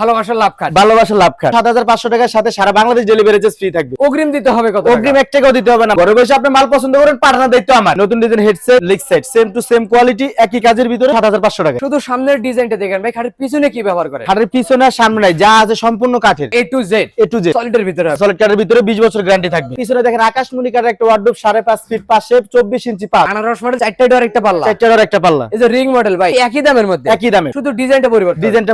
ভালোবাসার লাভ খাট। 7,500 টাকার সাথে সারা বাংলাদেশ ডেলিভারি চার্জ ফ্রি থাকবে। অগ্রিম দিতে হবে কত? অগ্রিম 1 টাকাও দিতে হবে না। ঘরে বসে আপনি মাল পছন্দ করেন, পাঠানোর দায়িত্ব আমার। নতুন design headset, league set, same to same quality, একই কাজের ভিতরে 7,500 টাকা। শুধু সামনের ডিজাইনটা দেখেন ভাই, খাটের পিছনে কি ব্যবহার করে? খাটের পিছনে আর সামনে নাই, যা আছে সম্পূর্ণ কাঠের। A to Z সলিডের ভিতরে আছে। সলিড কাঠের ভিতরে 20 বছর গ্যারান্টি থাকবে। পিছনে দেখেন আকাশমণি কাঠের একটা ওয়ার্ডরোব 5.5 ফিট পাশে 24 ইঞ্চি পাত। আনারস মডেল, 4টা ডোর একটা পাল্লা। 4টা ডোর একটা পাল্লা। এই যে রিং মডেল ভাই, একই দামের মধ্যে। একই দামে, শুধু ডিজাইনটা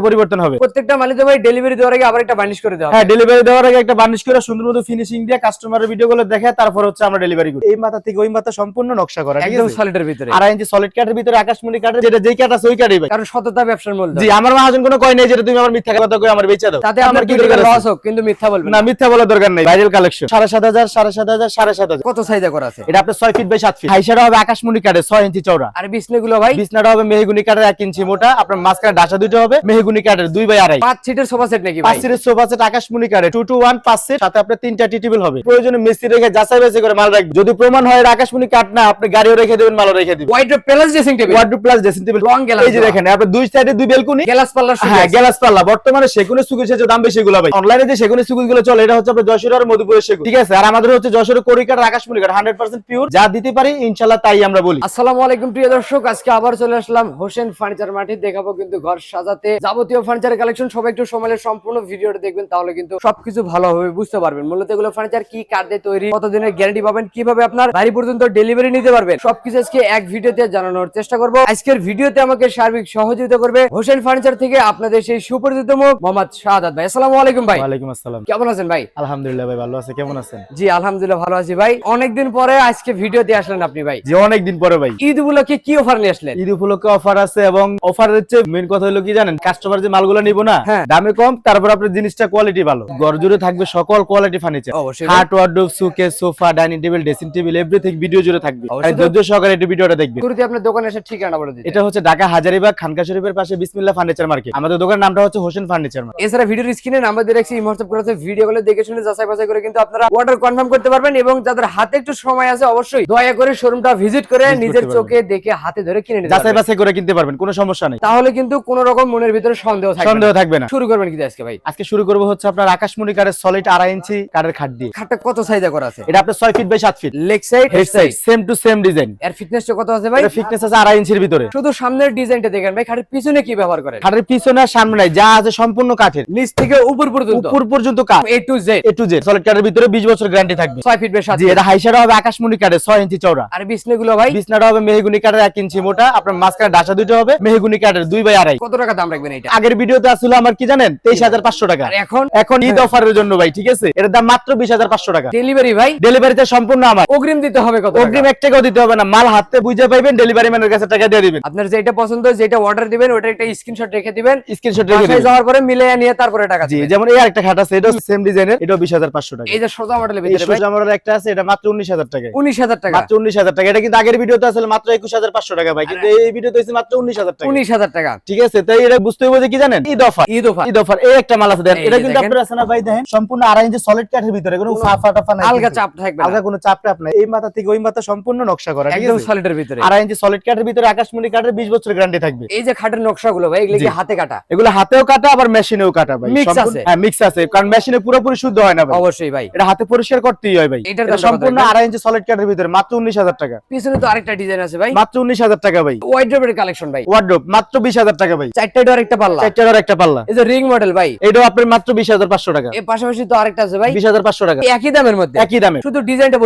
পরিবর্তন হবে। প্রত্যেকটা মালিতে ভাই ডেলিভারি দেওয়ার আগে আবার একটা বার্নিশ করে দেওয়া হবে। হ্যাঁ, ডেলিভারি দেওয়ার আগে একটা বার্নিশ করে সুন্দর মতো ফিনিশিং দিয়ে কাস্টমারের ভিডিওগুলো দেখে তারপর হচ্ছে আমরা ডেলিভারি করি। এই মাথা থেকে ওই মাথা সম্পূর্ণ নকশা করা, একদম সলিডের ভিতরে। 2.5 ইঞ্চি সলিড কাঠের ভিতরে আকাশমণি কাঠের, যেটা যেই কাঠ আছে ওই কাঠই ভাই। কারণ সততা ব্যবসার মূল। জি, আমার মহাজন কোনো কয় নাই যে তুমি আমার মিথ্যা কথা কই আমার বেচে দাও। তাতে আমার কি লস হোক, কিন্তু মিথ্যা বলবেন না, মিথ্যা বলার দরকার নাই। Viral collection 7,500, 7,500, 7,500। কত সাইজে করা আছে? এটা আপনার 6 ফিট বাই 7 ফিট। হাইসাটা হবে আকাশমণি কাঠের 6 ইঞ্চি চওড়া। আর বিছনাগুলো ভাই, বিছনাটা হবে মেহগুনি কাঠের 1 ইঞ্চি মোটা। আপনার মাঝখানে ডাসা দুটো হবে মেহগুনি কাঠের 2 বাই 2.5। 5 সিটের সোফা সেট নাকি 5 ভাই? সিটের সোফা সেট আকাশমণি কাঠের 2 to 1 5 সিট, সাথে আপনার 3টা টি টেবিল হবে। প্রয়োজনে মিস্ত্রি রেখে যাচাই বাছাই করে মাল রাখবেন। যদি প্রমাণ হয় এটা আকাশমণি কাঠ না, আপনি গাড়িও রেখে দিবেন, মালও রেখে দিবেন। Wardrobe plus dressing table, wardrobe plus dressing table, long glass. এই যে দেখেন আপনার দুই সাইডে 2 ব্যালকনি, গ্লাস পাল্লা। হ্যাঁ, গ্লাস পাল্লা। বর্তমানে সেগুনের সুকের যে দাম বেশি গুলো ভাই, অনলাইনে যে সেগুনের সুকগুলো চলে এটা হচ্ছে আপনার যশোর আর মধুপুরের সেগুন, ঠিক আছে। আর আমাদের হচ্ছে যশোরের করিকার আকাশমণি কাঠ 100% পিওর, যা দিতে পারি ইনশাআল্লাহ তাই আমরা বলি। আসসালামু আলাইকুম প্রিয় দর্শক, আজকে আবার চলে আসলাম হোসেন ফার্নিচার মাঠে। দেখাবো কিন্তু ঘর সাজাতে যাবতীয় ফার্নিচারের কালেকশন। সবাই একটু সময়ের সম্পূর্ণ ভিডিওটা দেখবেন, তাহলে কিন্তু সবকিছু ভালোভাবে বুঝতে পারবেন। মূলত এগুলো ফার্নিচার কি, কাঠ দিয়ে তৈরি, কতদিনের গ্যারান্টি পাবেন, কিভাবে আপনার বাড়ি পর্যন্ত ডেলিভারি নিতে পারবেন, সবকিছু আজকে এক ভিডিওতে জানানোর চেষ্টা করব। আজকের ভিডিওতে আমাকে সার্বিক সহযোগিতা করবে হোসেন ফার্নিচার থেকে আপনাদের সেই সুপরিচিত মুখ মোহাম্মদ শাহাদাত ভাই। আসসালামু আলাইকুম ভাই। ওয়ালাইকুম আসসালাম। কেমন আছেন ভাই? আলহামদুলিল্লাহ ভাই, ভালো আছে। কেমন আছেন? জি আলহামদুলিল্লাহ ভালো আছি ভাই। অনেকদিন পরে আজকে ভিডিওতে আসলেন আপনি ভাই। জি, অনেকদিন পরে ভাই। ঈদ উপলক্ষে কি অফার নিয়ে আসলেন? ঈদ উপলক্ষে অফার আছে, এবং অফার হচ্ছে মেইন কথা হলো কি জানেন, কাস্টমার যে মালগুলো নিব না, হ্যাঁ। দামে কম, তারপর আপনার জিনিসটা কোয়ালিটি ভালো। ঘর জুড়ে থাকবে সকল কোয়ালিটি ফার্নিচার, অবশ্যই। খাট, wardrobe, showcase, sofa, dining table, dressing table, everything video জুড়ে থাকবে। অবশ্যই। ধৈর্য সহকারে এই ভিডিওটা দেখবেন। শুরুতে আপনার দোকানে এসে ঠিকানা বলে দিন। এটা হচ্ছে ঢাকা হাজারীবাগ খানকা শরীফের পাশে বিসমিল্লাহ ফার্নিচার মার্কেট। আমাদের দোকানের নামটা হচ্ছে হোসেন ফার্নিচার মার্কেট। এছাড়া ভিডিওর স্ক্রিনে নাম্বার দিয়ে রাখছি, হোয়াটসঅ্যাপ করে ভিডিওগুলো দেখে শুনে যাচাই বাছাই করে কিন্তু আপনারা অর্ডার কনফার্ম করতে পারবেন। এবং যাদের হাতে একটু সময় আছে অবশ্যই দয়া করে শোরুমটা ভিজিট করে নিজের চোখে দেখে হাতে ধরে কিনে নিতে যাচাই পারবেন। বাছাই করে কিনতে পারবেন, কোনো সমস্যা নেই। তাহলে কিন্তু কোনো রকম মনের ভিতরে সন্দেহ থাকবে না। শুরু করবেন কি আজকে ভাই? আজকে শুরু করবো হচ্ছে আপনার আকাশমণি কাঠের সলিড 2.5 ইঞ্চি কাঠের খাট দিয়ে। খাটটা কত সাইজে করা আছে? এটা আপনার 6 feet by 7 feet. Leg side, head side same to same design. এর ফিটনেসটা কত আছে ভাই? এটা ফিটনেস আছে 2.5 ইঞ্চির ভিতরে। শুধু সামনের ডিজাইনটা দেখেন ভাই, খাটের পিছনে কি ব্যবহার করেন? খাটের পিছনে আর সামনে নাই, যা আছে সম্পূর্ণ কাঠের। নিচ থেকে উপর পর্যন্ত কাঠ, A to Z সলিড কাঠের ভিতরে 20 বছর গ্যারান্টি থাকবে। 6 ফিট বাই 7 জি, এটা হাইসাটা হবে আকাশমণি কাঠের 6 ইঞ্চি চওড়া। আর বিছনাগুলো ভাই, বিছনাটা হবে মেহগুনি কাঠের 1 ইঞ্চি মোটা। আপনার মাঝখানে ডাসা দুটো হবে মেহগুনি কাঠের 2 বাই 2.5। কত টাকা দাম রাখবেন এটা? আগের ভিডিওতে আসলে আমার কি জানেন, 23,500 টাকা। আর এখন এখন ঈদ অফারের জন্য ভাই, ঠিক আছে, এর দাম মাত্র 20,500 টাকা। ডেলিভারি ভাই, ডেলিভারিতে সম্পূর্ণ আমার। অগ্রিম দিতে হবে কত? অগ্রিম 1 টাকাও দিতে হবে না, মাল হাতে বুঝে পাইবেন, ডেলিভারি ম্যানের কাছে টাকা দিয়ে দিবেন। আপনার যেটা পছন্দ, যেটা অর্ডার দিবেন ওটা একটা স্ক্রিনশট রেখে দিবেন, স্ক্রিনশট রেখে বাসায় দিবেন। যাওয়ার পরে মিলিয়ে নিয়ে তারপরে টাকা জি, দিবেন। যেমন এই আরেকটা খাট আছে, এটা সেম ডিজাইনের, এটা 20,500 টাকা। এই যে সোজা মডেলের এই ভিতরে ভাই সোজা মডেল একটা আছে, এটা মাত্র 19,000 টাকা। 19,000 টাকা। মাত্র 19,000 টাকা। এটা কিন্তু আগের ভিডিওতে আসলে মাত্র 21,500 টাকা ভাই, কিন্তু এই ভিডিওতে হইছে মাত্র 19,000 টাকা। 19,000 টাকা, ঠিক আছে। তাই এটা বুঝতে হবে যে কি জানেন, Eid offer. Eid offer. Eid offer এই একটা মাল আছে দেন। এই এটা যে কিন্তু দেখেন। আপনারা আছে না ভাই, দেখেন সম্পূর্ণ 2.5 ইঞ্চি সলিড কাঠের ভিতরে, কোনো ফাটা নাই, আলগা চাপ থাকবে না, আলগা কোনো চাপ নাই। এই মাথা থেকে ওই মাথা সম্পূর্ণ নকশা করা, ঠিক একদম আছে। সলিডের ভিতরে 2.5 ইঞ্চি সলিড কাঠের ভিতরে আকাশমণি কাঠের 20 বছর গ্যারান্টি থাকবে। এই যে খাটের নকশাগুলো ভাই, এগুলো কি হাতে কাটা? এগুলো হাতেও কাটা আবার মেশিনেও কাটা ভাই। Mix সম্পূর্ণ- আছে? হ্যাঁ, মিক্স আছে, কারণ মেশিনে পুরোপুরি শুদ্ধ হয় না ভাই। অবশ্যই ভাই, এটা হাতে পরিষ্কার করতেই হয় ভাই। এটার এটা দামটা কত সম্পূর্ণ রাখবেন? 2.5 ইঞ্চি সলিড কাঠের ভিতরে মাত্র 19,000 টাকা। পিছনে তো আরেকটা ডিজাইন আছে ভাই, মাত্র 19,000 টাকা ভাই। ওয়াইড্রোবের কালেকশন ভাই, ওয়ার্ডরোব মাত্র 20,000 টাকা ভাই। 4টা ডোর একটা পাল্লা, 4টা ডোর একটা পাল্লা। এই যে রিং মডেল ভাই, এটাও আপনার মাত্র 20,500 টাকা। এর পাশাপাশি তো আরেকটা আছে ভাই 20,500 টাকা। একই দামের মধ্যে, একই দামে, শুধু ডিজাইনটা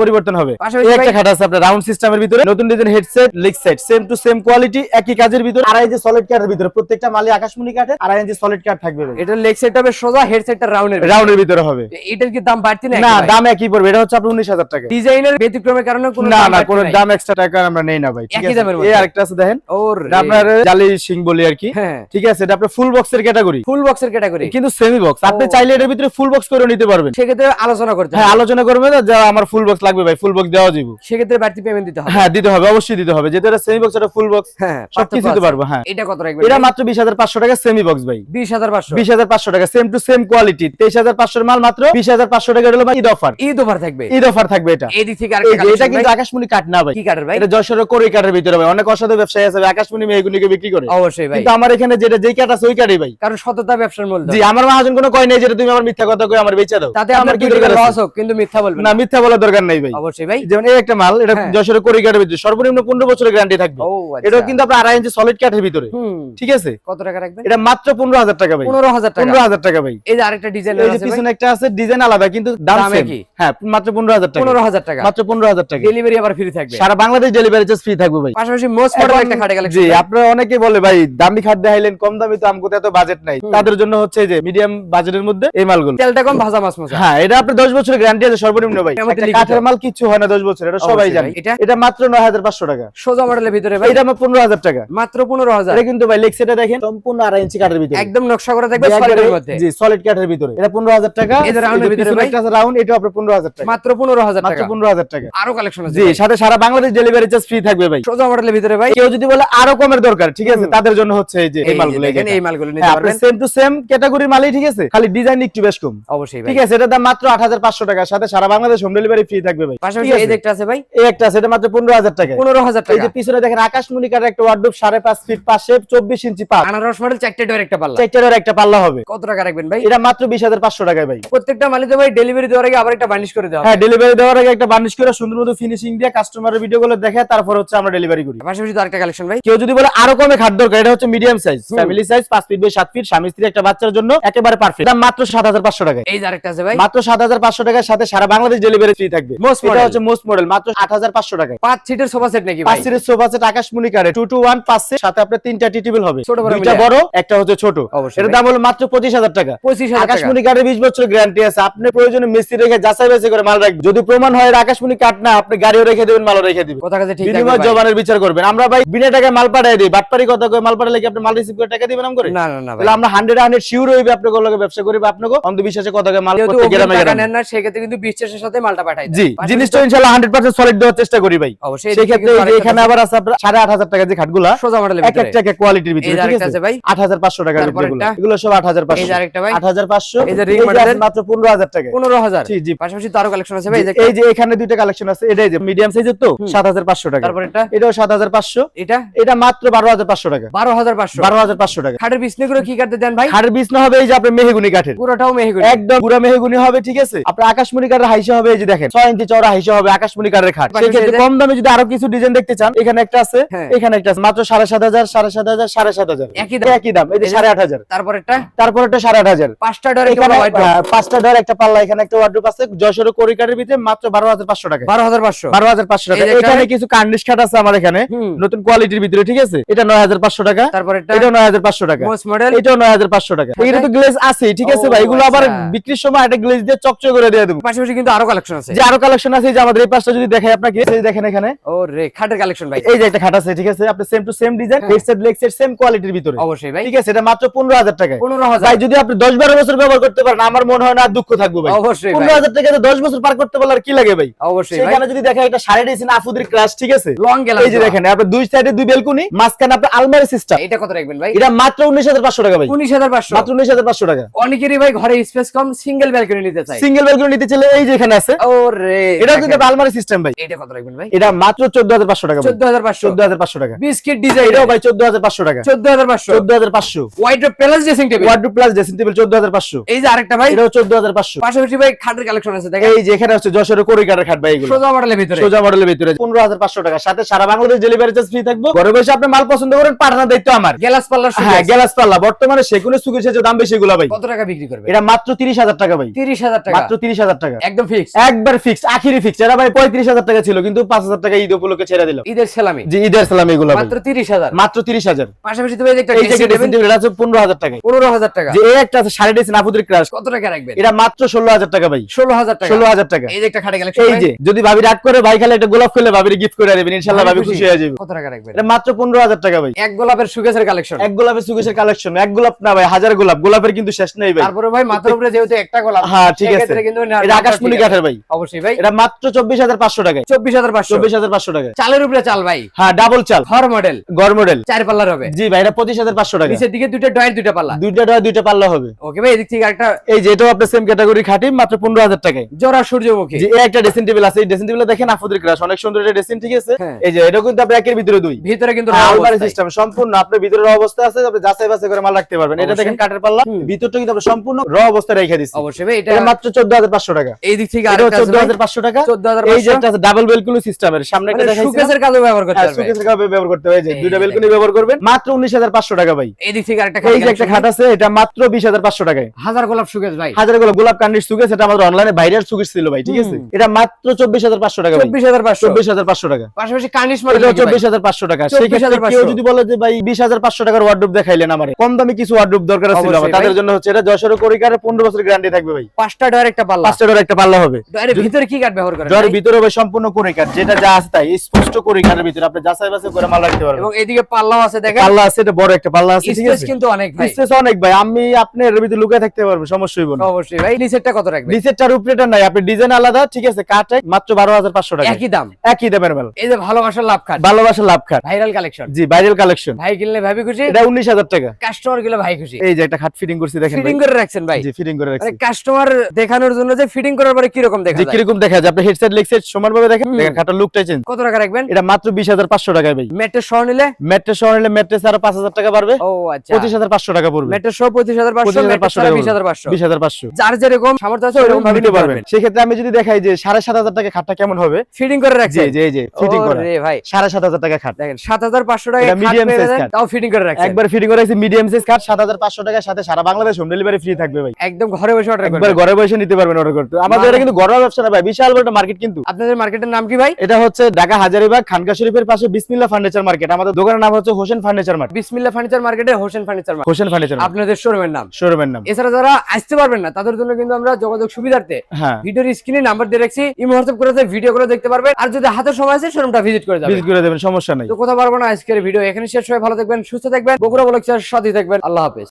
পরিবর্তন হবে। পাশাপাশি এই একটা ভাই- খাট আছে আপনার রাউন্ড সিস্টেমের ভিতরে, নতুন design headset, league set, same to same quality, একই কাজের ভিতরে, 2.5 ইঞ্চি সলিড কাঠের ভিতরে। প্রত্যেকটা মালে আকাশমণি কাঠের 2.5 ইঞ্চি সলিড কাঠ থাকবে ভাই। এটা লেগ সেট হবে সোজা, হেড সেটটা রাউন্ডের ভিতরে হবে। এটার কি দাম বাড়তি না, না? দাম একই পড়বে। এটা হচ্ছে আপনার 19,000 টাকা। ডিজাইনের ব্যতিক্রমের কারণে কোনো না দাম না, বাড়তি কোনো নাই। দাম এক্সট্রা টাকা আমরা নেই না ভাই, ঠিক একই আছে। দামের মধ্যে। এই আরেকটা আছে দেখেন, ওর এটা আপনার জালি সিং বলি আর কি, হ্যাঁ। ঠিক আছে। এটা আপনার ফুল বক্সের ক্যাটাগরি, ফুল বক্সের ক্যাটাগরি, কিন্তু সেমি বক্স। আপনি ও। চাইলে এর ভিতরে ফুল বক্স করে নিতে পারবেন। সেক্ষেত্রে আলোচনা করতে হ্যাঁ, হবে। আলোচনা করবেন যে আমার ফুল বক্স লাগবে ভাই, ফুল বক্স দেওয়া যাবে। সেক্ষেত্রে বাড়তি পেমেন্ট দিতে হবে। হ্যাঁ, দিতে হবে, অবশ্যই দিতে হবে। যেটা এটা সেমি বক্স, এটা ফুল বক্স, হ্যাঁ, সবকিছু দিতে পারবো। হ্যাঁ, এটা কত রাখবেন? এটা মাত্র 20,500 টাকা সেমি বক্স ভাই। 20,500 20,500 টাকা, সেম টু সেম কোয়ালিটি। 23,500 মাল মাত্র 20,500 টাকা হলো ভাই ঈদ অফার। ঈদ অফার থাকবে, ঈদ অফার থাকবে এটা। এই দিক থেকে এই আরেকটা যে এটা কালেকশন কিন্তু ভাই, আকাশমণি কাঠ না ভাই। কি কাটার ভাই? এটা যশোরের কোরি কাঠের ভিতরে ভাই। অনেক অসাধু ব্যবসায়ী আছে আকাশমণি মেহগুনিকে বিক্রি করে। অবশ্যই ভাই, কিন্তু আমার এখানে যেটা যেই কাঠ আছে ওই কাঠই ভাই। ভাই, কারণ সততা ব্যবসার মূলধন। জি আমার মহাজন কোনো কয় নাই যে তুমি আমার মিথ্যা কথা কই আমার বেচা দাও, তাতে আপনার কি লস হোক কিন্তু মিথ্যা বলবেন না, মিথ্যা বলার দরকার নাই ভাই। অবশ্যই ভাই। যেমন এই একটা মাল, এটা হ্যাঁ। যশোরের কোরিকাটের ভিতরে সর্বনিম্ন 15 বছরের গ্যারান্টি থাকবে। ও আচ্ছা। এটাও কিন্তু আপনার 2.5 ইঞ্চি সলিড কাঠের ভিতরে, হুম, ঠিক আছে। কত টাকা রাখবেন? এটা মাত্র 15,000 টাকা ভাই। 15,000 টাকা। 15,000 টাকা ভাই। এই যে আরেকটা ডিজাইন এই যে আছে ভাই, পিছনে একটা আছে, ডিজাইন আলাদা কিন্তু দাম দাম সেম। একই। হ্যাঁ, মাত্র 15,000 টাকা। 15,000 টাকা। মাত্র 15,000 টাকা। ডেলিভারি আবার ফ্রি থাকবে। সারা বাংলাদেশ ডেলিভারি চার্জ ফ্রি থাকবে ভাই। পাশাপাশি মোস্ট মডেল একটা খাটে কালেকশন। জি, আপনারা অনেকে বলে ভাই দামি খাট দেখাইলেন, কম দামি তো আমগো এত বাজেট নাই, তাদের জন্য হচ্ছে যে মিডিয়াম বাজেটের মধ্যে এই মালগুলো। তেলটা কম, ভাজা মাছ মজা। হ্যাঁ, এটা আপনার 10 বছরের গ্যারান্টি আছে সর্বনিম্ন ভাই। এর মধ্যে একটা লিখিত। কাঠের মাল কিছু হয় না 10 বছর, এটা সবাই অবশ্যই জানে। ভাই। এটা? এটা মাত্র 9,500 টাকা। সোজা মডেলের ভিতরে ভাই, এটা আমার 15,000 টাকা। মাত্র 15,000। এটা কিন্তু ভাই লেক্সেটা দেখেন সম্পূর্ণ 2.5 ইঞ্চি কাঠের ভিতরে, একদম নকশা করা থাকবে একবারে- সলিডের মধ্যে। জি সলিড কাঠের ভিতরে। এটা 15,000 টাকা। এই যে রাউন্ডের ভিতরে ভাই, রাউন্ড, এটা আপনার 15,000 টাকা। মাত্র 15,000 মাত্র টাকা। 15,000 টাকা। আরো কালেকশন আছে জি, ভাই। সাথে সারা বাংলাদেশ ডেলিভারি চার্জ ফ্রি থাকবে ভাই। সোজা মডেলের ভিতরে ভাই, কেউ যদি বলে আরো কমের দরকার, ঠিক আছে, তাদের জন্য হচ্ছে এই যে এই এই যে মালগুলো। দেখেন, এই মালগুলো নিতে হ্যাঁ, আপনি পারবেন। সেম টু সেম ক্যাটাগরির মালই, ঠিক আছে, খালি ডিজাইন একটু বেশ কম। অবশ্যই ভাই। ঠিক আছে, এটার দাম মাত্র 8,500 টাকা, সাথে সারা বাংলাদেশ হোম ডেলিভারি ফ্রি থাকবে ভাই। পাশাপাশি ঠিক আছে? এই দেখটা আছে ভাই, এই একটা আছে, এটা মাত্র 15,000 টাকা। 15,000 এই টাকা। যে পিছনে দেখেন আকাশমণি কাঠের একটা ওয়ার্ডরোব 5.5 ফিট পাশে 24 ইঞ্চি পাত, আনারস মডেল, চারটে ডোর একটা পাল্লা। চারটার একটা পাল্লা হবে। কত টাকা রাখবেন ভাই? এটা মাত্র 20,500 টাকায় ভাই। প্রত্যেকটা মালিতে ভাই ডেলিভারি দেওয়ার আগে আবার একটা বার্নিশ করে দেওয়া হবে। হ্যাঁ, ডেলিভারি দেওয়ার আগে একটা বার্নিশ করে সুন্দর মতো ফিনিশিং দিয়ে কাস্টমারের ভিডিও গুলো দেখে তারপর হচ্ছে আমরা ডেলিভারি করি। পাশাপাশি তো আরেকটা কালেকশন ভাই, কেউ যদি বলে আরো কমে খাট দরকার, এটা হচ্ছে medium size, family size, 5 feet by 7 feet, স্বামী স্ত্রী একটা বাচ্চার জন্য একেবারে পারফেক্ট। দাম মাত্র 7,500 টাকা। এই যে আরেকটা আছে ভাই, মাত্র 7,500 টাকার সাথে সারা বাংলাদেশ ডেলিভারি ফ্রি থাকবে। Most এটা model। হচ্ছে মোস্ট মডেল, মাত্র 8,500 টাকায়। 5 সিটের সোফা সেট নাকি 5 ভাই? সিরিজ সোফা সেট আকাশমণি কাঠের 2 to 1 5 সেট, সাথে আপনার 3টা টি টেবিল হবে, ছোট বড় 2টা মিলিয়ে। বড় একটা হচ্ছে ছোট। অবশ্যই এর ভাই। দাম হলো মাত্র 25,000 টাকা। 25,000 টাকা। আকাশমণি কাঠের 20 বছরের গ্যারান্টি আছে। আপনি প্রয়োজনে মিস্ত্রি রেখে যাচাই বাছাই করে মাল রাখবেন। যদি প্রমাণ হয় এটা আকাশমণি কাঠ না, আপনি গাড়িও রেখে দিবেন, মালও রেখে দিবেন। কথা কাছে ঠিক থাকবে বিনিময় ভাই। জবানের বিচার করবেন। আমরা ভাই বিনা টাকায় মাল পাঠাই দিই, বাটপারি কথা কই মাল পাঠালে কি আপনি মাল রিসিভ করে টাকা দিবেন নাম করে? না না না ভাই, তাহলে আমরা 100% শিওর হইবে আপনাদের লগে ব্যবসা করিব, আপনাকে অন্ধবিশ্বাসে কথা কই মাল যেহেতু করতে অগ্রিম গ্রামে টাকা গ্রামে। নেন না, সেক্ষেত্রে কিন্তু বিশ্বাসের সাথে মালটা পাঠাই দেন। জি, পাশাপাশি জিনিসটা তো ইনশাআল্লাহ 100% সলিড দেওয়ার চেষ্টা করি ভাই। অবশ্যই সেই ক্ষেত্রে এই যে এখানে আবার আছে আপনার 8,500 টাকা যে খাটগুলা, সোজা মডেলের এক ভিতরে। একটা এক কোয়ালিটির ভিতরে, এই যে ঠিক আরেকটা আছে আছে ভাই, 8,500 টাকার তারপর ভিতরে একটা। এগুলো সব 8,500। এই যে আরেকটা ভাই, 8,500। এই যে ring এই যে model আছে মাত্র 15,000 টাকা। 15,000। জি, জি। পাশাপাশি তো আরো কালেকশন আছে ভাই, এই যে এখানে দুইটা কালেকশন আছে, এটাই যে মিডিয়াম সাইজের তো 7,500 টাকা। তারপর এটা, এটাও 7,500। এটা এটা মাত্র 12,500 টাকা। 12,500। 12,500 টাকা। খাটের বিছনাগুলো কি কাটতে দেন ভাই? খাটের বিছনা হবে এই যে আপনার মেহগুনি কাঠের, পুরোটাও মেহগুনি। একদম পুরো মেহগুনি হবে, ঠিক আছে। আপনার আকাশমণি কাঠের হাইসা হবে এই যে দেখেন 6 ইঞ্চি চওড়া হাইসা হবে আকাশমণি কাঠের খাট। পাশাপাশি সেক্ষেত্রে এই যে- কম দামে যদি আরো কিছু ডিজাইন দেখতে চান, এখানে একটা আছে, হ্যাঁ। এখানে একটা আছে, মাত্র 7,500, 7,500, 7,500 একই দাম। একই দাম। এই যে 8,500। তারপর একটা, তারপর একটা 8,500। 5টা ডোর এখানে হোয়াইট ডোর। 5টা ডোর একটা পাল্লা, এখানে একটা ওয়ার্ডরোব আছে, যশোর কোরিকারের ভিতরে মাত্র 12,500 টাকা। 12,500। 12,500 টাকা। এই যে একটা- এখানে কিছু কার্নিশ খাট আছে আমার এখানে হুম। নতুন কোয়ালিটির ভিতরে, ঠিক আছে। এটা 9,500 টাকা। তারপর একটা এটাও 9,500 টাকা। Most model. এটাও 9,500 টাকা। এগুলো তো গ্লেজ আছে, ঠিক আছে ও, ভাই। এগুলো আবার আচ্ছা। বিক্রির সময় একটা গ্লেজ দিয়ে চকচক করে দিয়ে দেবো। পাশাপাশি কিন্তু আরো কালেকশন আছে। যে আরো কালেকশন আছে, এই যে আমাদের এই পাশটা যদি দেখাই আপনাকে, এই যে দেখেন এখানে ও রে, খাটের কালেকশন ভাই। এই যে একটা খাট আছে, ঠিক আছে। আপনি same to same design, head set leg set same কোয়ালিটির ভিতরে, অবশ্যই ভাই। ঠিক আছে। এটা মাত্র 15,000 টাকা। 15,000। ভাই যদি আপনি 10-12 বছর ব্যবহার করতে পারেন, আমার মনে হয় না আর দুঃখ থাকবে ভাই। অবশ্যই ভাই। 15,000 টাকাতে 10 বছর পার করতে পারলে আর কি লাগে ভাই? অবশ্যই ভাই। সেখানে যদি দেখা এটা 3.5 আফুদের ক্রাশ, ঠিক আছে। লং গেলাম। এই যে দেখেন আপনার দুই সাইডে দুই বেলকুনি, মাঝখানে আপনার আলমারি সিস্টেম। এটা কত রাখবেন ভাই? এটা মাত্র 19,500 টাকা ভাই। 19,500। মাত্র 19,500 টাকা। অনেকেরই ভাই ঘরে স্পেস কম, সিঙ্গেল ব্যালকনি নিতে চাই। সিঙ্গেল বেলকুনি নিতে চাইলে এই যে এখানে আছে, ও রে, এটাও কিন্তু দেখেন। আলমারি সিস্টেম ভাই। এটা কত রাখবেন ভাই? এটা মাত্র 14,500 টাকা ভাই। 14,500। 14,500 টাকা। Biscuit design. এটাও ভাই 14,500 টাকা। 14,500। 14,500। White palace dressing table. Wardrobe plus dressing table 14,500। এই যে আরেকটা ভাই, এটাও 14,500। পাশাপাশি ভাই খাটের কালেকশন আছে দেখেন। এই যে এখানে হচ্ছে যশোরের কোরিকারের খাট ভাই, এগুলো সোজা মডেলের ভিতরে। সোজা মডেলের ভিতরে 15,500 টাকা। সাথে সারা বাংলাদেশ ডেলিভারি চার্জ ফ্রি থাকবে। ঘরে বসে আপনি মাল পছন্দ করেন, পাঠানোর দায়িত্ব আমার। গ্লাস পাল্লার হ্যাঁ, গ্লাস পাল্লা বর্তমানে সেগুনের সুগের যে দাম বেশি এগুলা ভাই। কত টাকা বিক্রি করবে? এটা মাত্র 30,000 টাকা ভাই। 30,000 টাকা। মাত্র 30,000 টাকা। একদম ফিক্স। একবার ফিক্স, আখিরি ফিক্স। এটা ভাই 35,000 টাকা ছিল, কিন্তু 5,000 টাকা ঈদ উপলক্ষে ছেড়ে দিলাম। ঈদের সেলামি। জি, ঈদের সালাম এগুলা ভাই। মাত্র 30,000। মাত্র 30,000। পাশাপাশি তুমি একটা এই যে ড্রেসিং টেবিল আছে 15,000 টাকা। 15,000 টাকা। যে এই একটা আছে 3.5 আফুদের ক্রাশ, কত টাকা রাখবেন? এটা মাত্র 16,000 টাকা ভাই। 16,000 টাকা। 16,000 টাকা। এই যে একটা খাটে কালেকশন। এই যে যদি ভাবি রাগ করে ভাই খালি একটা গোলাপ ফুলে ভাবির গিফট করে দেবেন, ইনশাআল্লাহ ভাবি খুশি হয়ে যাবে। কত টাকা রাখবেন? এটা মাত্র 15,000 টাকা ভাই। এক গোলাপের সুগেছের কালেকশন। এক গোলাপের সুগেশের কালেকশন, এক গোলাপ না ভাই, হাজার গোলাপ। গোলাপের কিন্তু শেষ নেই ভাই। তারপরে ভাই মাথার উপরে যেহেতু একটা গোলাপ, হ্যাঁ, ঠিক আছে। সেক্ষেত্রে কিন্তু এটা আকাশমণি কাঠের ভাই। অবশ্যই ভাই। এটা মাত্র 24,500 টাকা। 24,500। 24,500 টাকা। চালের উপরে চাল ভাই। হ্যাঁ, ডাবল চাল, হর মডেল, গড় মডেল। 4 পাল্লার হবে। জি ভাই, এটা 25,500 টাকা। নিচের দিকে দুটো ডয়ের, দুটো পাল্লা। দুইটা ডয়া দুইটা পাল্লা হবে। ওকে ভাই, এদিক থেকে আরেকটা এই যে এটাও আপনার সেম ক্যাটাগরি খাটি, মাত্র 15,000 টাকায়। জোড়া সূর্যমুখী। যে এই একটা ড্রেসিং টেবিল আছে, এই ড্রেসিং টেবিলে দেখেন আফুদের ক্রাশ, অনেক সুন্দর একটা ড্রেসিং, ঠিক আছে। হ্যাঁ। এই যে এটা কিন্তু আপনার একের ভিতরে দুই, ভিতরে কিন্তু আলমারি সিস্টেম সম্পূর্ণ। আপনার ভিতরের অবস্থা আছে, আপনি যাচাই বাছাই করে মাল রাখতে পারবেন। এটা দেখেন কাঠের পাল্লা, ভিতরটা কিন্তু আমরা সম্পূর্ণ র অবস্থায় রেখে দিচ্ছি। অবশ্যই ভাই, এটা মাত্র 14500 টাকা। এই দিক থেকে এটা আরেকটা আছে 14500 টাকা। 14500 এই যে একটা আছে ডাবল বেলকুনি সিস্টেমের, সামনে একটা দেখাইছি সুকেসের কাজে ব্যবহার করতে পারবে। সুকেসের কাজে ব্যবহার করতে হয়, যে দুইটা বেলকুনি ব্যবহার করবেন মাত্র 19500 টাকা ভাই। এই দিক থেকে আরেকটা এই যে একটা খাট আছে, এটা মাত্র 20500 টাকায়। হাজার গোলাপ সুকেস ভাই, হাজার গোলাপ কান্ডির সুকেস, এটা আমাদের অনলাইনে বাইরের সুকেস ছিল ভাই, ঠিক আছে? এটা মাত্র 24500 টাকা ভাই। 24500 টাকা। পাশাপাশি কার্নিশ মডেল এটা 24500 টাকা। সেই ক্ষেত্রে কেউ যদি বলে যে ভাই 20500 টাকার ওয়ার্ডরোব দেখাইলেন আমারে, কম দামি কিছু ওয়ার্ডরোব দরকার ছিল আমার, তাদের জন্য হচ্ছে এটা যশোর কোরিকারে 15 বছরের গ্যারান্টি থাকবে ভাই। 5টা ডয়ার একটা পাল্লা, 5টা ডোর একটা পাল্লা হবে। ডয়ারের ভিতরে কি কাঠ ব্যবহার করেন? ডোরের ভিতরে ভাই সম্পূর্ণ কোরিকার, যেটা যা আছে তাই স্পষ্ট কোরিকারের ভিতরে আপনি যাচাই বাছাই করে মাল রাখতে পারবেন। এবং এদিকে পাল্লাও আছে দেখেন, পাল্লা আছে, এটা বড় একটা পাল্লা আছে, ঠিক স্পেস আছে? কিন্তু অনেক ভাই, স্পেস অনেক ভাই, আমি আপনি এর ভিতরে লুকিয়ে থাকতে পারবো, সমস্যা হইব না। অবশ্যই ভাই। নিচেরটা কত রাখবেন? নিচেরটার উপরেটা নাই, আপনি ডিজাইন আলাদা, ঠিক আছে? কাঠ মাত্র 12500 টাকা, একই দাম, একই দামের মাল। এই যে ভালোবাসার লাভ খাট, ভালোবাসার লাভ খাট, ভাইরাল কালেকশন, জি ভাইরাল কালেকশন। ভাই কিনলে ভাবি খুশি, এটা 19000 টাকা। কাস্টমার গুলো ভাই খুশি। এই যে একটা খাট ফিটিং করছি দেখেন, ফিটিং করে রাখছেন ভাই, জি ফিটিং করে রাখছি। কাস্টমার দেখানোর জন্য যে ফিটিং করার পরে কি রকম দেখা যে যায়, কিরকম দেখা যায়, আপনি হেডসেট লেগসেট সমানভাবে দেখেন, দেখেন খাটের লুকটা চেঞ্জ। কত টাকা রাখবেন? এটা মাত্র 20500 টাকায় ভাই। ম্যাট্রেস সহ নিলে, ম্যাট্রেস সহ নিলে ম্যাট্রেস আরো 5000 টাকা বাড়বে, ও আচ্ছা, 25500 টাকা পড়বে। ম্যাট্রেস সহ 25500, ম্যাট্রেস সহ 20500, 20500 যার যেরকম সামর্থ্য আছে ওরকম ভাবে নিতে পারবেন। সেই ক্ষেত্রে আমি যদি দেখাই যে 7500 টাকা খাটটা কেমন হবে, ফিটিং করে রাখছেন, জি জি ফিটিং করা রে ভাই, 7500 টাকা খাট। দেখেন 7500 টাকা এটা medium size খাট। তাও ফিটিং করে রাখছেন, একবার ফিটিং করে রাখছি মিডিয়াম সাইজ খাট 7500 টাকার সাথে সারা বাংলাদেশ হোম ডেলিভারি ফ্রি থাকবে ভাই। একদম ঘরে বসে অর্ডার একবার করবেন, ঘরে বসে নিতে পারবেন অর্ডার করতে। আমাদের এটা কিন্তু ঘরোয়া ব্যবসা না ভাই, বিশাল বড় মার্কেট কিন্তু। আপনাদের মার্কেটের নাম কি ভাই? এটা হচ্ছে ঢাকা হাজারীবাগ খানকা শরীফের পাশে বিসমিল্লাহ ফার্নিচার মার্কেট। আমাদের দোকানের নাম হচ্ছে হোসেন ফার্নিচার মার্কেট। বিসমিল্লাহ ফার্নিচার মার্কেটে Hossain furniture market, Hossain furniture আপনাদের শোরুমের নাম, শোরুমের নাম। এছাড়া যারা আসতে পারবেন না তাদের জন্য কিন্তু আমরা যোগাযোগ সুবিধার্থে হ্যাঁ ভিডিওর স্ক্রিনে নাম্বার দিয়ে রাখছি, ইমো হোয়াটসঅ্যাপ করে ভিডিও করে দেখতে পারবেন, আর যদি হাতে সময় আছে শোরুমটা ভিজিট করে যাবেন, ভিজিট করে দেবেন, সমস্যা নাই। তো কোথাও পারবো না। আজকের ভিডিও এখানে শেষ, সবাই ভালো থাকবেন, সুস্থ থাকবেন, বগুড়া ব্লগ সাথে থাকবেন। আল্লাহ হাফেজ।